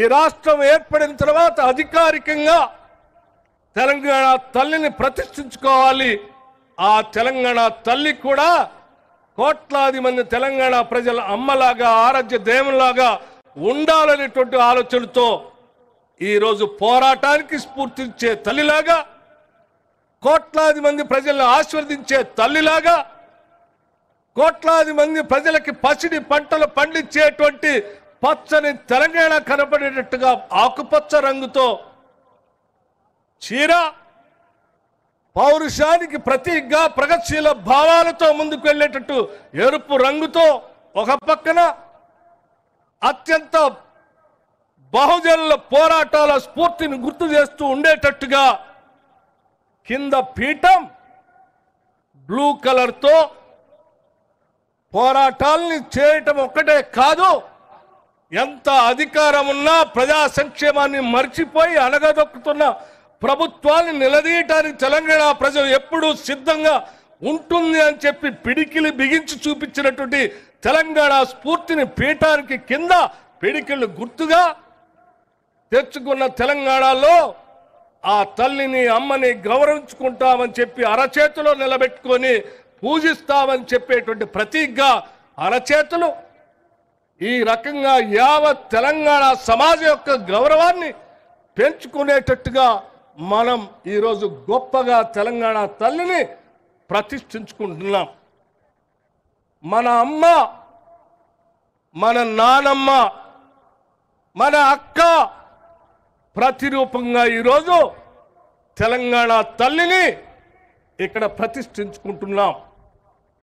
ఈ రాష్ట్రం ఏర్పడిన తర్వాత అధికారికంగా తెలంగాణ తల్లిని ప్రతిష్ఠించుకోవాలి. ఆ తెలంగాణ తల్లి కూడా కోట్లాది మంది తెలంగాణ ప్రజల అమ్మలాగా ఆరాధ్య దేవునిలాగా ఉండాలనేటువంటి ఆలోచనతో ఈరోజు పోరాటానికి స్ఫూర్తించే తల్లిలాగా, కోట్లాది మంది ప్రజలను ఆశీర్వదించే తల్లిలాగా, కోట్లాది మంది ప్రజలకి పసిడి పంటలు పండించేటువంటి పచ్చని తెలంగాణ కనబడేటట్టుగా ఆకుపచ్చ రంగుతో చీర, పౌరుషానికి ప్రతీకగా ప్రగతిశీల భావాలతో ముందుకు వెళ్ళేటట్టు ఎరుపు రంగుతో ఒక పక్కన అత్యంత బహుజనుల పోరాటాల స్ఫూర్తిని గుర్తు చేస్తూ ఉండేటట్టుగా కింద పీఠం బ్లూ కలర్తో పోరాటాలని చేయటం ఒక్కటే కాదు, ఎంత అధికారం ఉన్నా ప్రజా సంక్షేమాన్ని మర్చిపోయి అణగదొక్కుతున్న ప్రభుత్వాన్ని నిలదీయటానికి తెలంగాణ ప్రజలు ఎప్పుడూ సిద్ధంగా ఉంటుంది అని చెప్పి పిడికిలి బిగించి చూపించినటువంటి తెలంగాణ స్ఫూర్తిని పీఠానికి కింద పిడికిళ్ళు గుర్తుగా తెచ్చుకున్న తెలంగాణలో ఆ తల్లిని అమ్మని గౌరవించుకుంటామని చెప్పి అరచేతిలో నిలబెట్టుకొని పూజిస్తామని చెప్పేటువంటి ప్రతీకగా అరచేతులు ఈ రకంగా యావత్ తెలంగాణ సమాజం యొక్క గౌరవాన్ని పెంచుకునేటట్టుగా మనం ఈరోజు గొప్పగా తెలంగాణ తల్లిని ప్రతిష్ఠించుకుంటున్నాం. మన అమ్మ, మన నానమ్మ, మన అక్క ప్రతిరూపంగా ఈరోజు తెలంగాణ తల్లిని ఇక్కడ ప్రతిష్ఠించుకుంటున్నాం.